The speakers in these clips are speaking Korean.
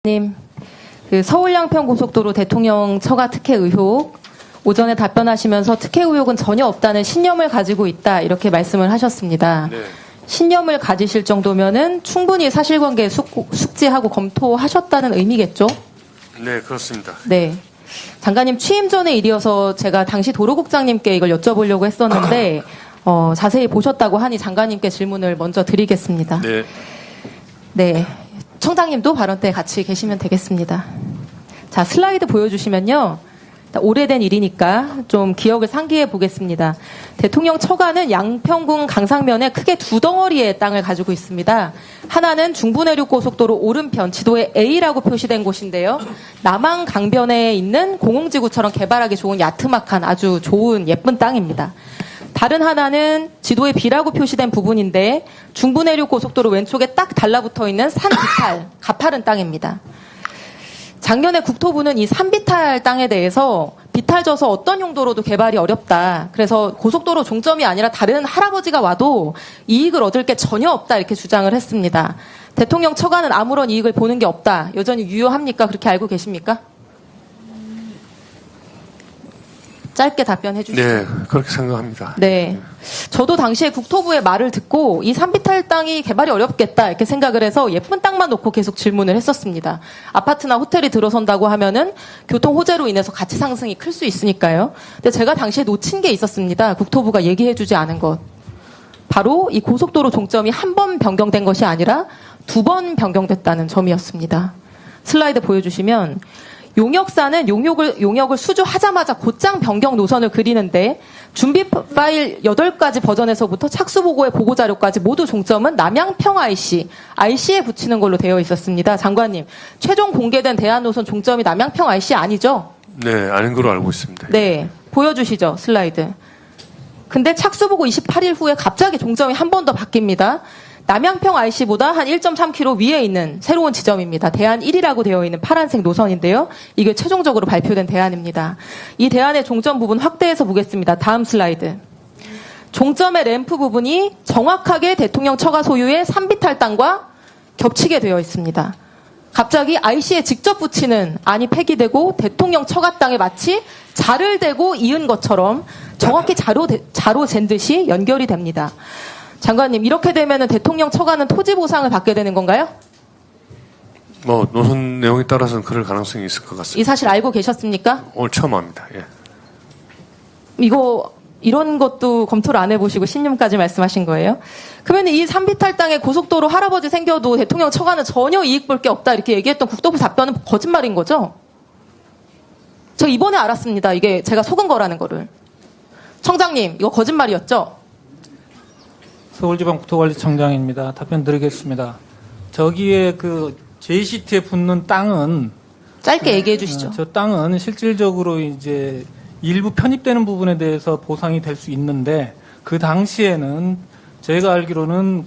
님, 그 서울 양평고속도로 대통령 처가 특혜 의혹 오전에 답변하시면서 특혜 의혹은 전혀 없다는 신념을 가지고 있다 이렇게 말씀을 하셨습니다. 네. 신념을 가지실 정도면은 충분히 사실관계 숙지하고 검토하셨다는 의미겠죠? 네, 그렇습니다. 네. 장관님 취임 전에 일이어서 제가 당시 도로국장님께 이걸 여쭤보려고 했었는데 자세히 보셨다고 하니 장관님께 질문을 먼저 드리겠습니다. 네. 네. 청장님도 발언 때 같이 계시면 되겠습니다. 자, 슬라이드 보여주시면요. 오래된 일이니까 좀 기억을 상기해 보겠습니다. 대통령 처가는 양평군 강상면에 크게 두 덩어리의 땅을 가지고 있습니다. 하나는 중부내륙고속도로 오른편 지도에 A라고 표시된 곳인데요. 남한 강변에 있는 공흥지구처럼 개발하기 좋은 야트막한 아주 좋은 예쁜 땅입니다. 다른 하나는 지도에 B라고 표시된 부분인데 중부내륙고속도로 왼쪽에 딱 달라붙어 있는 산 비탈, 가파른 땅입니다. 작년에 국토부는 이 산비탈 땅에 대해서 비탈져서 어떤 용도로도 개발이 어렵다. 그래서 고속도로 종점이 아니라 다른 할아버지가 와도 이익을 얻을 게 전혀 없다 이렇게 주장을 했습니다. 대통령 처가는 아무런 이익을 보는 게 없다. 여전히 유효합니까? 그렇게 알고 계십니까? 짧게 답변해 주시죠. 네, 그렇게 생각합니다. 네. 저도 당시에 국토부의 말을 듣고 이 산비탈 땅이 개발이 어렵겠다 이렇게 생각을 해서 예쁜 땅만 놓고 계속 질문을 했었습니다. 아파트나 호텔이 들어선다고 하면은 교통 호재로 인해서 가치 상승이 클 수 있으니까요. 근데 제가 당시에 놓친 게 있었습니다. 국토부가 얘기해 주지 않은 것. 바로 이 고속도로 종점이 한 번 변경된 것이 아니라 두 번 변경됐다는 점이었습니다. 슬라이드 보여주시면 용역사는 용역을 수주하자마자 곧장 변경 노선을 그리는데 준비 파일 8가지 버전에서부터 착수보고의 보고자료까지 모두 종점은 남양평 IC에 붙이는 걸로 되어 있었습니다. 장관님, 최종 공개된 대안 노선 종점이 남양평 IC 아니죠? 네, 아닌 걸로 알고 있습니다. 네, 보여주시죠, 슬라이드. 근데 착수보고 28일 후에 갑자기 종점이 한 번 더 바뀝니다. 남양평 IC보다 한 1.3km 위에 있는 새로운 지점입니다. 대안 1이라고 되어 있는 파란색 노선인데요. 이게 최종적으로 발표된 대안입니다. 이 대안의 종점 부분 확대해서 보겠습니다. 다음 슬라이드. 종점의 램프 부분이 정확하게 대통령 처가 소유의 산비탈 땅과 겹치게 되어 있습니다. 갑자기 IC에 직접 붙이는 안이 폐기되고 대통령 처가 땅에 마치 자를 대고 이은 것처럼 정확히 자로 잰 듯이 연결이 됩니다. 장관님, 이렇게 되면 대통령 처가는 토지 보상을 받게 되는 건가요? 뭐 노선 내용에 따라서는 그럴 가능성이 있을 것 같습니다. 이 사실 알고 계셨습니까? 오늘 처음 합니다. 예. 이런 것도 검토를 안 해보시고 신념까지 말씀하신 거예요? 그러면 이 산비탈 땅에 고속도로 할아버지 생겨도 대통령 처가는 전혀 이익 볼 게 없다 이렇게 얘기했던 국토부 답변은 거짓말인 거죠? 저 이번에 알았습니다. 이게 제가 속은 거라는 거를. 청장님, 이거 거짓말이었죠? 서울지방국토관리청장입니다. 답변 드리겠습니다. 저기에 그 JCT에 붙는 땅은 짧게 얘기해 주시죠. 저 땅은 실질적으로 이제 일부 편입되는 부분에 대해서 보상이 될 수 있는데 그 당시에는 제가 알기로는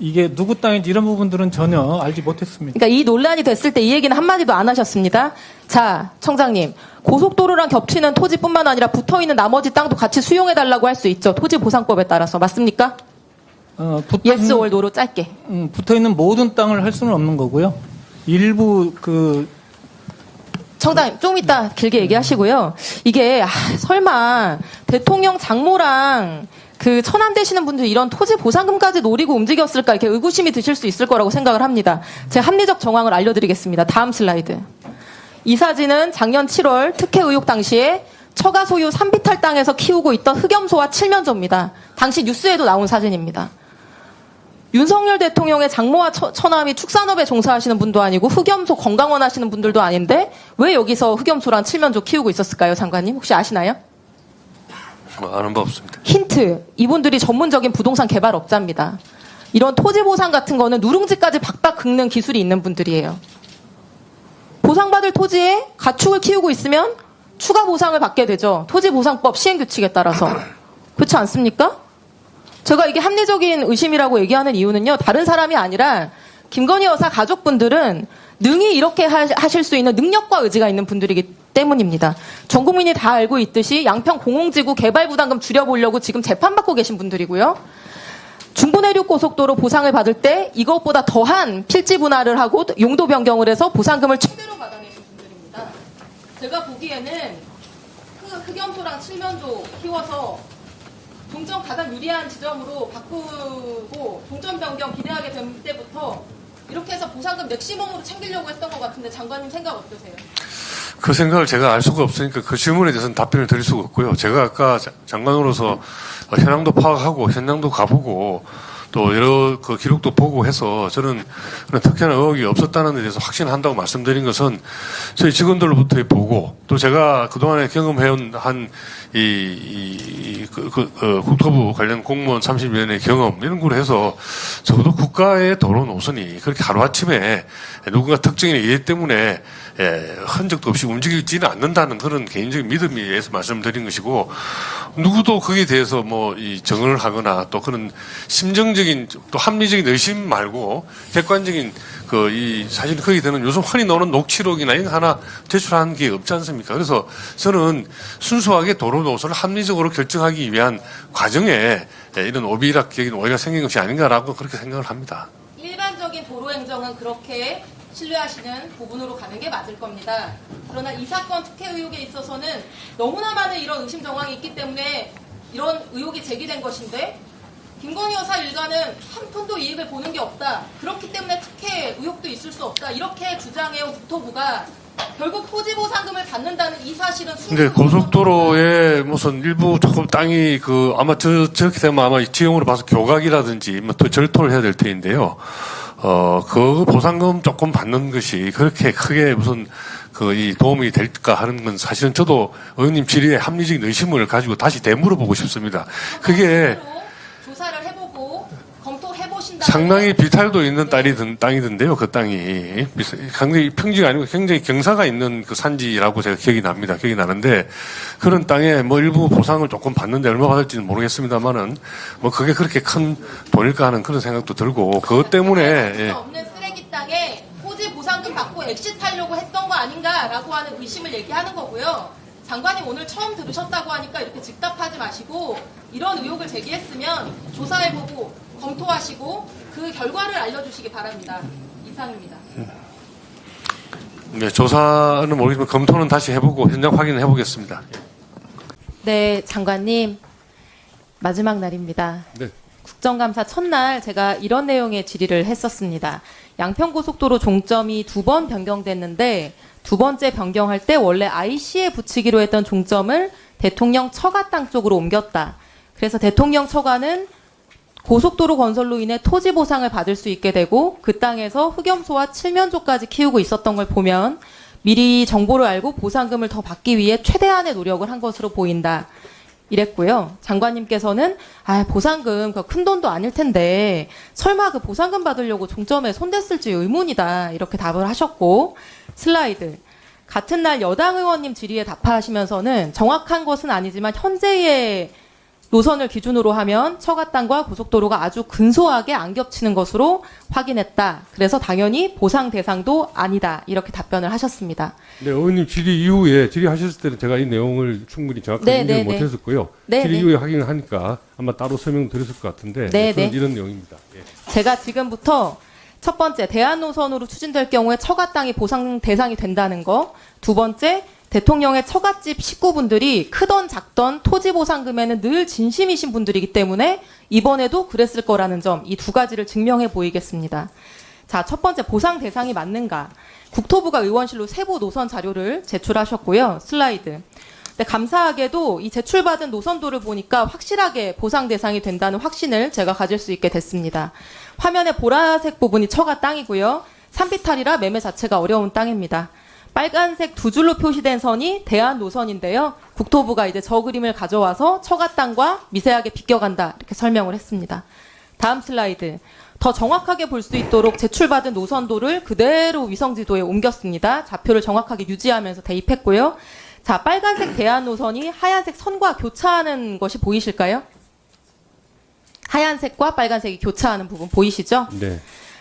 이게 누구 땅인지 이런 부분들은 전혀 알지 못했습니다. 그러니까 이 논란이 됐을 때 이 얘기는 한마디도 안 하셨습니다. 자, 청장님. 고속도로랑 겹치는 토지뿐만 아니라 붙어있는 나머지 땅도 같이 수용해달라고 할 수 있죠. 토지보상법에 따라서. 맞습니까? yes or no로 짧게. 붙어있는 모든 땅을 할 수는 없는 거고요. 일부 청장님, 좀 이따 길게 얘기하시고요. 이게, 설마, 대통령 장모랑 천안 되시는 분들 이런 토지 보상금까지 노리고 움직였을까 이렇게 의구심이 드실 수 있을 거라고 생각을 합니다. 제가 합리적 정황을 알려드리겠습니다. 다음 슬라이드. 이 사진은 작년 7월 특혜 의혹 당시에 처가 소유 산비탈 땅에서 키우고 있던 흑염소와 칠면조입니다. 당시 뉴스에도 나온 사진입니다. 윤석열 대통령의 장모와 처남이 축산업에 종사하시는 분도 아니고 흑염소 건강원 하시는 분들도 아닌데 왜 여기서 흑염소랑 칠면조 키우고 있었을까요, 장관님? 혹시 아시나요? 아는 바 없습니다. 힌트. 이분들이 전문적인 부동산 개발업자입니다. 이런 토지 보상 같은 거는 누룽지까지 박박 긁는 기술이 있는 분들이에요. 보상받을 토지에 가축을 키우고 있으면 추가 보상을 받게 되죠. 토지보상법 시행규칙에 따라서. 그렇지 않습니까? 제가 이게 합리적인 의심이라고 얘기하는 이유는요. 다른 사람이 아니라 김건희 여사 가족분들은 능히 이렇게 하실 수 있는 능력과 의지가 있는 분들이기 때문입니다. 전 국민이 다 알고 있듯이 양평 공흥지구 개발 부담금 줄여보려고 지금 재판받고 계신 분들이고요. 중부내륙고속도로 보상을 받을 때 이것보다 더한 필지 분할을 하고 용도 변경을 해서 보상금을 최대로 받아내신 분들입니다. 제가 보기에는 흑염소랑 칠면조 키워서 종점 가장 유리한 지점으로 바꾸고 종점 변경 비대하게 된 때부터 이렇게 해서 보상금 맥시멈으로 챙기려고 했던 것 같은데 장관님 생각 어떠세요? 그 생각을 제가 알 수가 없으니까 그 질문에 대해서는 답변을 드릴 수가 없고요. 제가 아까 장관으로서 현황도 파악하고 현장도 가보고 또 여러 그 기록도 보고 해서 저는 특히나 의혹이 없었다는 데 대해서 확신한다고 말씀드린 것은 저희 직원들로부터 보고 또 제가 그동안에 경험해온 국토부 관련 공무원 30년의 경험 이런 걸 해서 적어도 국가의 도로 노선이 그렇게 하루아침에 누군가 특정인의 이해 때문에 흔적도 없이 움직이지는 않는다는 그런 개인적인 믿음에 의해서 말씀드린 것이고 누구도 거기에 대해서 이 정언을 하거나 또 그런 심정적인 또 합리적인 의심 말고 객관적인 사실 거기 되는 요즘 흔히 나오는 녹취록이나 이런 하나 제출한 게 없지 않습니까? 그래서 저는 순수하게 도로 노선을 합리적으로 결정하기 위한 과정에 이런 오비락적인 오해가 생긴 것이 아닌가라고 그렇게 생각을 합니다. 일반적인 도로 행정은 그렇게 신뢰하시는 부분으로 가는 게 맞을 겁니다. 그러나 이 사건 특혜 의혹에 있어서는 너무나 많은 이런 의심 정황이 있기 때문에 이런 의혹이 제기된 것인데 김건희 여사 일가는 한 푼도 이익을 보는 게 없다. 그렇기 때문에 특혜 의혹도 있을 수 없다. 이렇게 주장해온 국토부가 결국 토지보상금을 받는다는 이 사실은 근데 고속도로에 무슨 일부 조금 땅이 아마 저렇게 되면 아마 지형으로 봐서 교각이라든지 또 절토를 해야 될 테인데요. 그 보상금 조금 받는 것이 그렇게 크게 무슨 이 도움이 될까 하는 건 사실은 저도 의원님 질의에 합리적인 의심을 가지고 다시 되물어보고 싶습니다. 그게 조사를 해보고 검토해보신다. 상당히 비탈도 있는 땅이던데요. 그 땅이 굉장히 평지가 아니고 굉장히 경사가 있는 그 산지라고 제가 기억이 납니다. 기억이 나는데 그런 땅에 일부 보상을 조금 받는데 얼마 받을지는 모르겠습니다만은 그게 그렇게 큰 돈일까 하는 그런 생각도 들고 그것 때문에 없는 쓰레기 땅에 토지 보상금 받고 엑시트하려고 했던 거 아닌가라고 하는 의심을 얘기하는 거고요. 장관님 오늘 처음 들으셨다고 하니까 이렇게 즉답하지 마시고 이런 의혹을 제기했으면 조사해보고 검토하시고 그 결과를 알려주시기 바랍니다. 이상입니다. 네, 조사는 모르겠지만 검토는 다시 해보고 현장 확인을 해보겠습니다. 네, 장관님 마지막 날입니다. 네. 국정감사 첫날 제가 이런 내용의 질의를 했었습니다. 양평고속도로 종점이 2번 변경됐는데 두 번째 변경할 때 원래 IC에 붙이기로 했던 종점을 대통령 처가 땅 쪽으로 옮겼다. 그래서 대통령 처가는 고속도로 건설로 인해 토지 보상을 받을 수 있게 되고 그 땅에서 흑염소와 칠면조까지 키우고 있었던 걸 보면 미리 정보를 알고 보상금을 더 받기 위해 최대한의 노력을 한 것으로 보인다. 이랬고요. 장관님께서는 보상금 큰 돈도 아닐 텐데 설마 그 보상금 받으려고 종점에 손댔을지 의문이다. 이렇게 답을 하셨고 슬라이드. 같은 날 여당 의원님 질의에 답하시면서는 정확한 것은 아니지만 현재의 노선을 기준으로 하면 처가 땅과 고속도로가 아주 근소하게 안 겹치는 것으로 확인했다. 그래서 당연히 보상 대상도 아니다. 이렇게 답변을 하셨습니다. 네, 의원님 질의 이후에 질의하셨을 때는 제가 이 내용을 충분히 정확하게 인정을 못했었고요. 질의 이후에 확인을 하니까 아마 따로 설명드렸을 것 같은데 저는 이런 내용입니다. 예. 제가 지금부터 첫 번째 대안 노선으로 추진될 경우에 처가 땅이 보상 대상이 된다는 거. 두 번째 대통령의 처갓집 식구분들이 크던 작던 토지 보상금에는 늘 진심이신 분들이기 때문에 이번에도 그랬을 거라는 점, 이 두 가지를 증명해 보이겠습니다. 자, 첫 번째 보상 대상이 맞는가? 국토부가 의원실로 세부 노선 자료를 제출하셨고요. 슬라이드. 근데 감사하게도 이 제출받은 노선도를 보니까 확실하게 보상 대상이 된다는 확신을 제가 가질 수 있게 됐습니다. 화면의 보라색 부분이 처가 땅이고요. 산비탈이라 매매 자체가 어려운 땅입니다. 빨간색 두 줄로 표시된 선이 대안 노선인데요. 국토부가 이제 저 그림을 가져와서 처가 땅과 미세하게 비껴간다 이렇게 설명을 했습니다. 다음 슬라이드. 더 정확하게 볼 수 있도록 제출받은 노선도를 그대로 위성지도에 옮겼습니다. 좌표를 정확하게 유지하면서 대입했고요. 자, 빨간색 대안 노선이 하얀색 선과 교차하는 것이 보이실까요? 하얀색과 빨간색이 교차하는 부분 보이시죠? 네.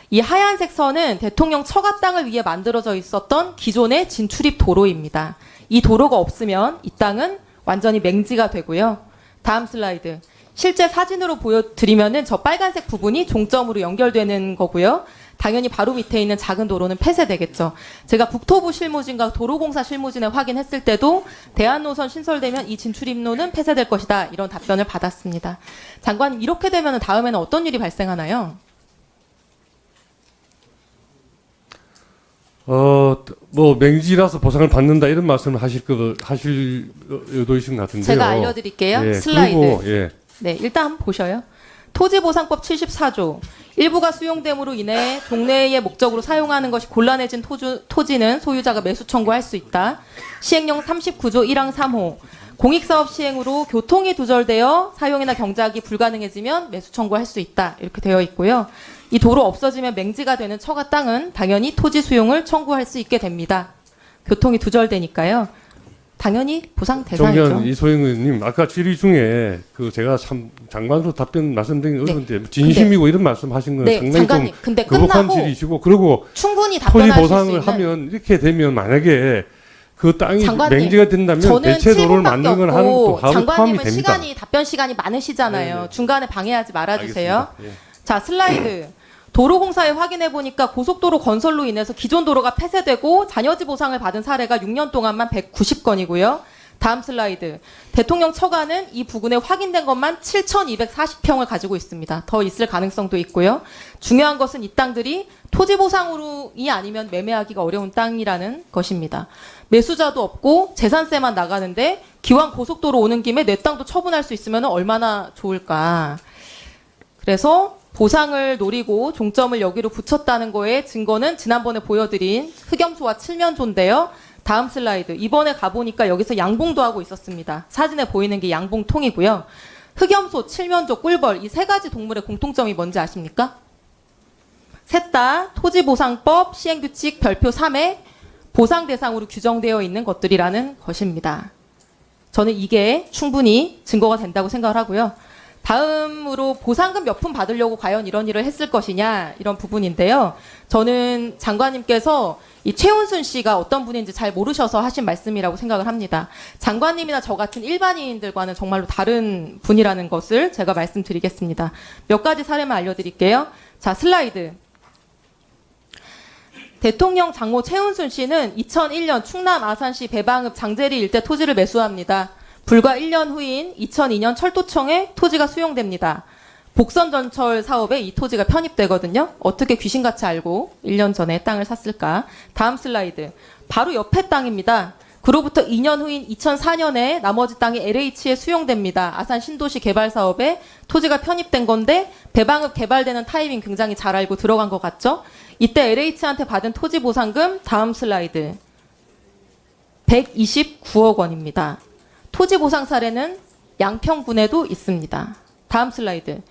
이 하얀색 선은 대통령 처가 땅을 위해 만들어져 있었던 기존의 진출입 도로입니다. 이 도로가 없으면 이 땅은 완전히 맹지가 되고요. 다음 슬라이드. 실제 사진으로 보여드리면은 저 빨간색 부분이 종점으로 연결되는 거고요. 당연히 바로 밑에 있는 작은 도로는 폐쇄되겠죠. 제가 국토부 실무진과 도로공사 실무진에 확인했을 때도 대한노선 신설되면 이 진출입로는 폐쇄될 것이다. 이런 답변을 받았습니다. 장관님, 이렇게 되면 다음에는 어떤 일이 발생하나요? 뭐 맹지라서 보상을 받는다 이런 말씀을 하실 의도이신 것 같은데요. 제가 알려드릴게요. 예, 슬라이드. 그리고, 예. 네, 일단 한번 보셔요. 토지보상법 74조. 일부가 수용됨으로 인해 동네의 목적으로 사용하는 것이 곤란해진 토지는 소유자가 매수 청구할 수 있다. 시행령 39조 1항 3호. 공익사업 시행으로 교통이 두절되어 사용이나 경작이 불가능해지면 매수 청구할 수 있다. 이렇게 되어 있고요. 이 도로 없어지면 맹지가 되는 처가 땅은 당연히 토지 수용을 청구할 수 있게 됩니다. 교통이 두절되니까요. 당연히 보상 대상이죠. 정의원 이소영 의원님, 아까 질의 중에 제가 참 장관으로 답변 말씀드리기 어려운데 진심이고 이런 말씀하신 건 네, 상당히 장관님, 좀 근데 거북한 끝나고 질의시고, 그리고 충분히 토지 답변하실 수 보상을 있는 하면 이렇게 되면 만약에 그 땅이 장관님, 맹지가 된다면 저는 대체 도로를 7분밖에 만드는 건 하는 또 없고 하루 포함이 장관님은 됩니다. 답변 시간이 많으시잖아요. 네네. 중간에 방해하지 말아주세요. 알겠습니다. 예. 자, 슬라이드. 도로공사에 확인해 보니까 고속도로 건설로 인해서 기존 도로가 폐쇄되고 잔여지 보상을 받은 사례가 6년 동안만 190건이고요. 다음 슬라이드. 대통령 처가는 이 부근에 확인된 것만 7,240평을 가지고 있습니다. 더 있을 가능성도 있고요. 중요한 것은 이 땅들이 토지보상으로이 아니면 매매하기가 어려운 땅이라는 것입니다. 매수자도 없고 재산세만 나가는데 기왕 고속도로 오는 김에 내 땅도 처분할 수 있으면 얼마나 좋을까. 그래서 보상을 노리고 종점을 여기로 붙였다는 거에 증거는 지난번에 보여드린 흑염소와 칠면조인데요. 다음 슬라이드. 이번에 가보니까 여기서 양봉도 하고 있었습니다. 사진에 보이는 게 양봉통이고요. 흑염소, 칠면조, 꿀벌 이 세 가지 동물의 공통점이 뭔지 아십니까? 셋 다 토지보상법 시행규칙 별표 3에 보상 대상으로 규정되어 있는 것들이라는 것입니다. 저는 이게 충분히 증거가 된다고 생각을 하고요. 다음으로 보상금 몇 푼 받으려고 과연 이런 일을 했을 것이냐 이런 부분인데요. 저는 장관님께서 이 최은순 씨가 어떤 분인지 잘 모르셔서 하신 말씀이라고 생각을 합니다. 장관님이나 저 같은 일반인들과는 정말로 다른 분이라는 것을 제가 말씀드리겠습니다. 몇 가지 사례만 알려드릴게요. 자, 슬라이드. 대통령 장모 최은순 씨는 2001년 충남 아산시 배방읍 장제리 일대 토지를 매수합니다. 불과 1년 후인 2002년 철도청에 토지가 수용됩니다. 복선전철 사업에 이 토지가 편입되거든요. 어떻게 귀신같이 알고 1년 전에 땅을 샀을까? 다음 슬라이드. 바로 옆에 땅입니다. 그로부터 2년 후인 2004년에 나머지 땅이 LH에 수용됩니다. 아산 신도시 개발 사업에 토지가 편입된 건데 배방읍 개발되는 타이밍 굉장히 잘 알고 들어간 것 같죠? 이때 LH한테 받은 토지 보상금 다음 슬라이드. 129억 원입니다. 토지 보상 사례는 양평군에도 있습니다. 다음 슬라이드.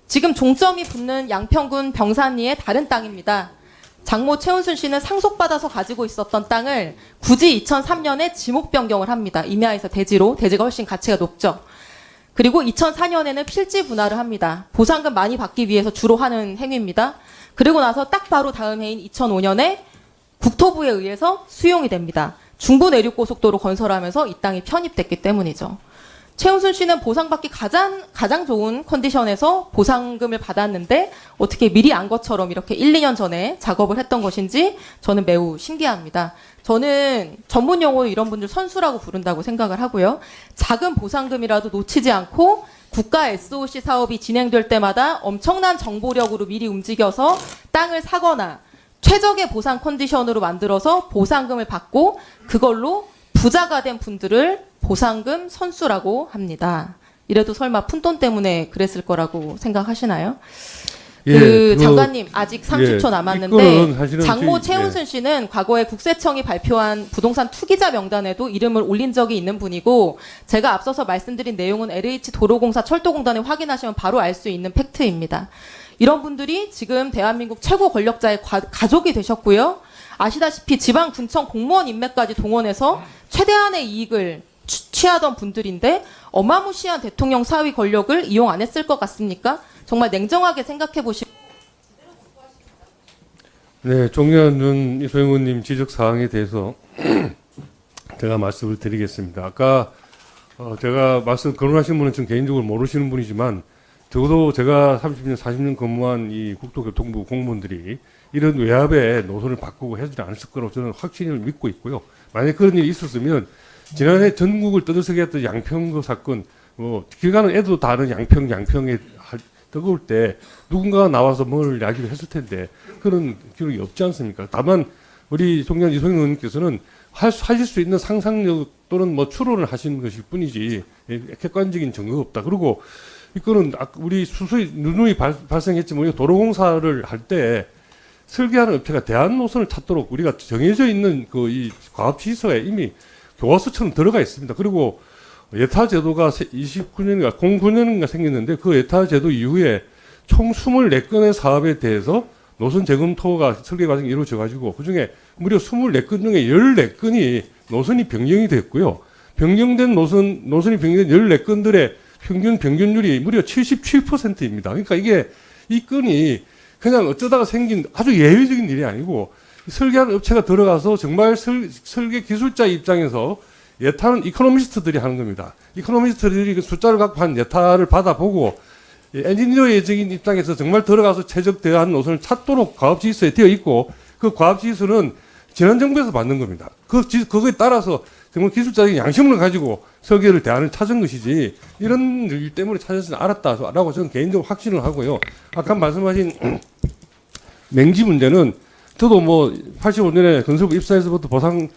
지금 종점이 붙는 양평군 병산리의 다른 땅입니다. 장모 최은순 씨는 상속받아서 가지고 있었던 땅을 굳이 2003년에 지목 변경을 합니다. 임야에서 대지로. 대지가 훨씬 가치가 높죠. 그리고 2004년에는 필지 분할을 합니다. 보상금 많이 받기 위해서 주로 하는 행위입니다. 그리고 나서 딱 바로 다음 해인 2005년에 국토부에 의해서 수용이 됩니다. 중부내륙고속도로 건설하면서 이 땅이 편입됐기 때문이죠. 최은순 씨는 보상받기 가장 좋은 컨디션에서 보상금을 받았는데 어떻게 미리 안 것처럼 이렇게 1, 2년 전에 작업을 했던 것인지 저는 매우 신기합니다. 저는 전문 용어로 이런 분들 선수라고 부른다고 생각을 하고요. 작은 보상금이라도 놓치지 않고 국가 SOC 사업이 진행될 때마다 엄청난 정보력으로 미리 움직여서 땅을 사거나 최적의 보상 컨디션으로 만들어서 보상금을 받고 그걸로 부자가 된 분들을 보상금 선수라고 합니다. 이래도 설마 푼돈 때문에 그랬을 거라고 생각하시나요? 예, 장관님 아직 30초 예, 남았는데 장모 최은순 씨는 과거에 국세청이 발표한 부동산 투기자 명단에도 이름을 올린 적이 있는 분이고 제가 앞서서 말씀드린 내용은 LH 도로공사 철도공단에 확인하시면 바로 알 수 있는 팩트입니다. 이런 분들이 지금 대한민국 최고 권력자의 가족이 되셨고요. 아시다시피 지방군청 공무원 인맥까지 동원해서 최대한의 이익을 취하던 분들인데 어마무시한 대통령 사위 권력을 이용 안 했을 것 같습니까? 정말 냉정하게 생각해 보시고. 네, 종현 이소영 의원님 지적 사항에 대해서 제가 말씀을 드리겠습니다. 아까 제가 거론하신 분은 좀 개인적으로 모르시는 분이지만 적어도 제가 30년, 40년 근무한 이 국토교통부 공무원들이 이런 외압의 노선을 바꾸고 하지 않았을 거라고 저는 확신을 믿고 있고요. 만약 그런 일이 있었으면 지난해 전국을 떠들썩게 했던 양평 사건, 길 가는 애도 다 아는 양평에 뜨거울 때 누군가가 나와서 뭘 이야기를 했을 텐데 그런 기록이 없지 않습니까? 다만 우리 송년 이소영 의원님께서는 하실 수 있는 상상력 또는 추론을 하시는 것일 뿐이지 객관적인 증거가 없다. 그리고 이거는 우리 수수이 누누이 발생했지만 우리가 도로공사를 할 때 설계하는 업체가 대안 노선을 찾도록 우리가 정해져 있는 이 과업지시서에 이미 교과서처럼 들어가 있습니다. 그리고 예타 제도가 29년인가 09년인가 생겼는데 그 예타 제도 이후에 총 24건의 사업에 대해서 노선 재검토가 설계 과정이 이루어져 가지고 그중에 무려 24건 중에 14건이 노선이 변경이 됐고요. 변경된 노선이 변경된 14건들의 평균 변경률이 무려 77%입니다. 그러니까 이 건이 그냥 어쩌다가 생긴 아주 예외적인 일이 아니고 설계하는 업체가 들어가서 정말 설계 기술자 입장에서 예타는 이코노미스트들이 하는 겁니다. 이코노미스트들이 그 숫자를 갖고 한 예타를 받아보고 엔지니어적인 입장에서 정말 들어가서 최적대한 노선을 찾도록 과업지시서에 되어 있고 그 과업지시서는 지난 정부에서 만든 겁니다. 그거에 따라서 정말 기술자적인 양심을 가지고 설계를 대안을 찾은 것이지 이런 일 때문에 찾아서 알았다라고 저는 개인적으로 확신을 하고요. 아까 말씀하신 맹지 문제는 저도 85년에 건설부 입사해서부터 보상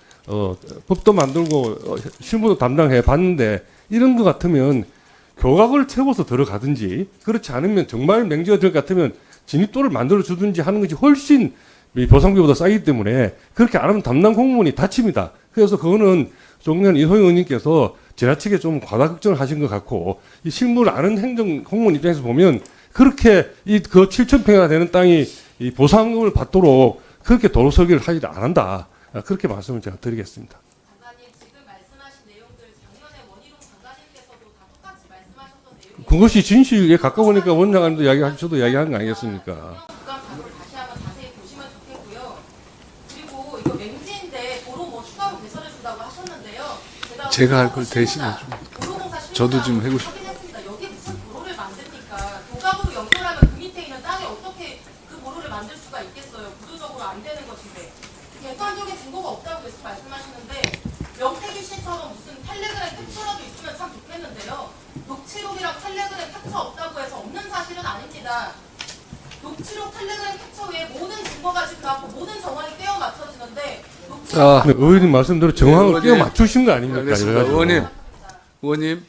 법도 만들고 실무도 담당해 봤는데 이런 것 같으면 교각을 채워서 들어가든지 그렇지 않으면 정말 맹지가 될 것 같으면 진입도를 만들어 주든지 하는 것이 훨씬 이 보상비보다 싸기 때문에 그렇게 안 하면 담당 공무원이 다칩니다. 그래서 그거는 종년 이소영 의원님께서 지나치게 좀 과다 걱정을 하신 것 같고 이 실무를 아는 행정 공무원 입장에서 보면 그렇게 그 7,000평이나 되는 땅이 이 보상금을 받도록 그렇게 도로 설계를 하지 안 한다. 그렇게 말씀을 제가 드리겠습니다. 장관님 지금 말씀하신 내용들 작년에 원희룡 장관님께서도 다 똑같이 말씀하셨던 내용이에요. 그것이 진실에 가까우니까 원장님도 이야기하셔도 이야기하는 거 아니겠습니까? 국감각을 다시 한번 자세히 보시면 좋겠고요. 그리고 이거 맹지인데 도로 추가로 개설해 준다고 하셨는데요. 제가 할 걸 대신해 좀. 저도 좀 해고 싶어요. 확인했습니다. 여기 무슨 도로를 만듭니까? 교각으로 연결하면 그 밑에 있는 땅에 어떻게 그 도로를 만들 수가 있겠어요? 구조적으로 안 되는 것인데. 객관적인 증거가 없다고 계속 말씀하시는데 명태균 씨처럼 무슨 텔레그램 캡처라도 있으면 참 좋겠는데요. 녹취록이랑 텔레그램 캡처 없다고 해서 없는 사실은 아닙니다. 녹취록 텔레그램 캡처 외에 모든 증거가 지금 나왔고 모든 정황이 떼어 맞춰지는데 녹취록 의원님 말씀대로 정황을 끼워 맞추신 거 아닙니까? 알겠습니다. 의원님